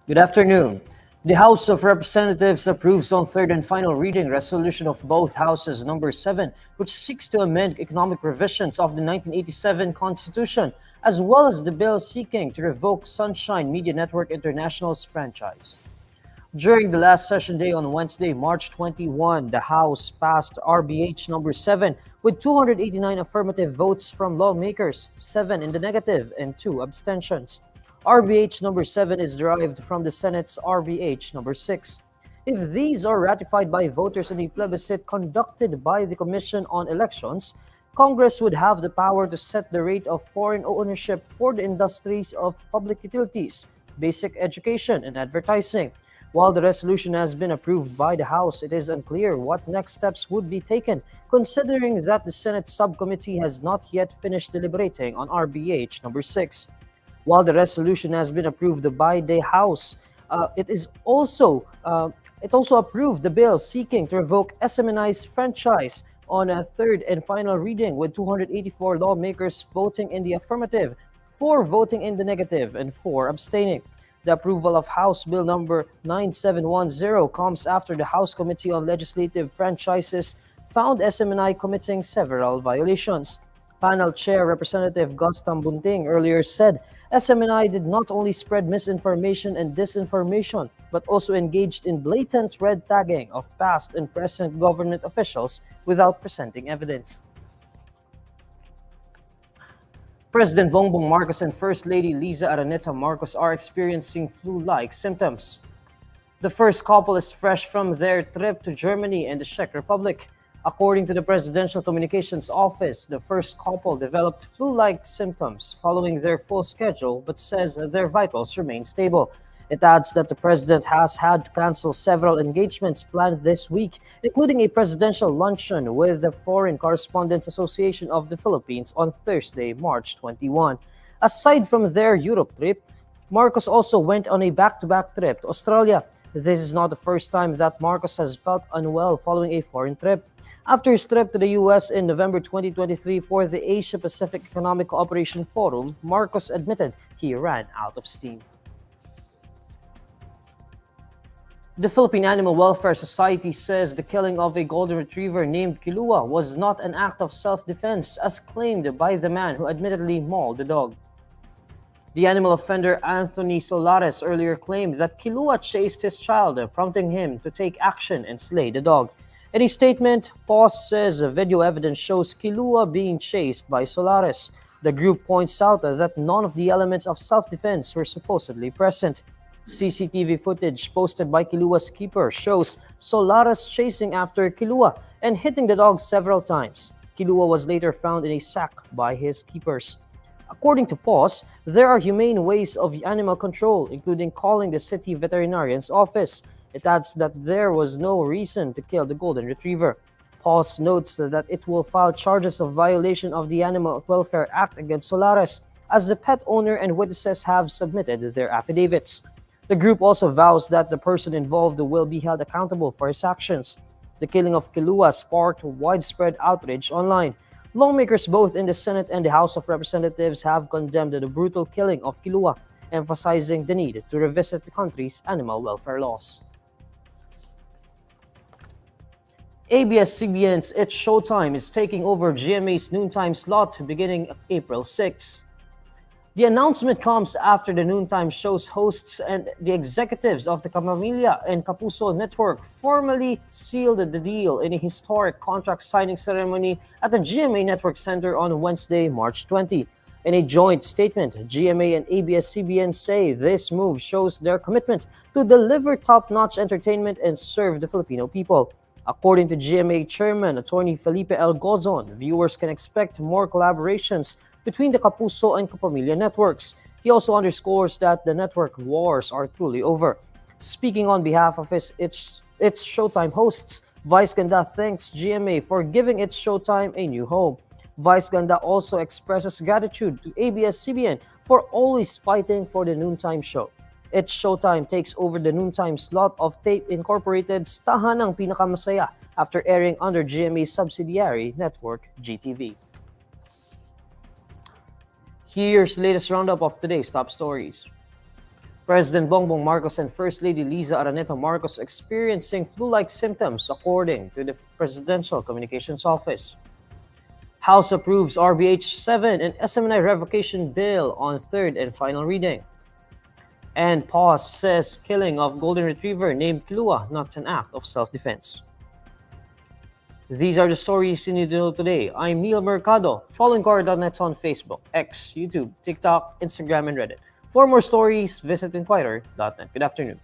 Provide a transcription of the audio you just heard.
Good afternoon. The House of Representatives approves on third and final reading resolution of both houses number 7, which seeks to amend economic revisions of the 1987 Constitution, as well as the bill seeking to revoke Sunshine Media Network International's franchise. During the last session day on Wednesday, March 21, the House passed RBH number 7 with 289 affirmative votes from lawmakers, 7 in the negative, and 2 abstentions. RBH number 7 is derived from the Senate's RBH number 6. If these are ratified by voters in a plebiscite conducted by the Commission on Elections, Congress would have the power to set the rate of foreign ownership for the industries of public utilities, basic education, and advertising. While the resolution has been approved by the House, it is unclear what next steps would be taken, considering that the Senate subcommittee has not yet finished deliberating on RBH number 6. While the resolution has been approved by the House, it also approved the bill seeking to revoke SMNI's franchise on a third and final reading, with 284 lawmakers voting in the affirmative, 4 voting in the negative, and 4 abstaining. The approval of House Bill number 9710 comes after the House Committee on Legislative Franchises found SMNI committing several violations. Panel Chair Representative Gus Tambunting earlier said SMNI did not only spread misinformation and disinformation, but also engaged in blatant red tagging of past and present government officials without presenting evidence. President Bongbong Marcos and First Lady Liza Araneta Marcos are experiencing flu-like symptoms. The first couple is fresh from their trip to Germany and the Czech Republic. According to the Presidential Communications Office, the first couple developed flu-like symptoms following their full schedule, but says their vitals remain stable. It adds that the president has had to cancel several engagements planned this week, including a presidential luncheon with the Foreign Correspondents Association of the Philippines on Thursday, March 21. Aside from their Europe trip, Marcos also went on a back-to-back trip to Australia. This is not the first time that Marcos has felt unwell following a foreign trip. After his trip to the U.S. in November 2023 for the Asia-Pacific Economic Cooperation Forum, Marcos admitted he ran out of steam. The Philippine Animal Welfare Society says the killing of a golden retriever named Killua was not an act of self-defense, as claimed by the man who admittedly mauled the dog. The animal offender Anthony Solares earlier claimed that Killua chased his child, prompting him to take action and slay the dog. In a statement, PAWS says video evidence shows Killua being chased by Solares. The group points out that none of the elements of self-defense were supposedly present. CCTV footage posted by Killua's keeper shows Solares chasing after Killua and hitting the dog several times. Killua was later found in a sack by his keepers. According to PAWS, there are humane ways of animal control, including calling the city veterinarian's office. It adds that there was no reason to kill the golden retriever. PAWS notes that it will file charges of violation of the Animal Welfare Act against Solares, as the pet owner and witnesses have submitted their affidavits. The group also vows that the person involved will be held accountable for his actions. The killing of Killua sparked widespread outrage online. Lawmakers both in the Senate and the House of Representatives have condemned the brutal killing of Killua, emphasizing the need to revisit the country's animal welfare laws. ABS-CBN's It's Showtime is taking over GMA's noontime slot beginning April 6. The announcement comes after the noontime show's hosts and the executives of the Kapamilya and Kapuso network formally sealed the deal in a historic contract signing ceremony at the GMA Network Center on Wednesday, March 20. In a joint statement, GMA and ABS-CBN say this move shows their commitment to deliver top-notch entertainment and serve the Filipino people. According to GMA Chairman Attorney Felipe L. Gozon, viewers can expect more collaborations between the Kapuso and Kapamilya networks. He also underscores that the network wars are truly over. Speaking on behalf of its Showtime hosts, Vice Ganda thanks GMA for giving its Showtime a new home. Vice Ganda also expresses gratitude to ABS-CBN for always fighting for the noontime show. It's Showtime takes over the noontime slot of Tape Incorporated's Tahanang Pinakamasaya after airing under GMA's subsidiary network, GTV. Here's the latest roundup of today's top stories. President Bongbong Marcos and First Lady Liza Araneta Marcos experiencing flu-like symptoms, according to the Presidential Communications Office. House approves RBH 7 and SMNI revocation bill on third and final reading. And PAWS says killing of golden retriever named Killua not an act of self-defense. These are the stories you need to know today. I'm Neil Mercado. Follow INQUIRER.net on Facebook, X, YouTube, TikTok, Instagram, and Reddit. For more stories, visit INQUIRER.net. Good afternoon.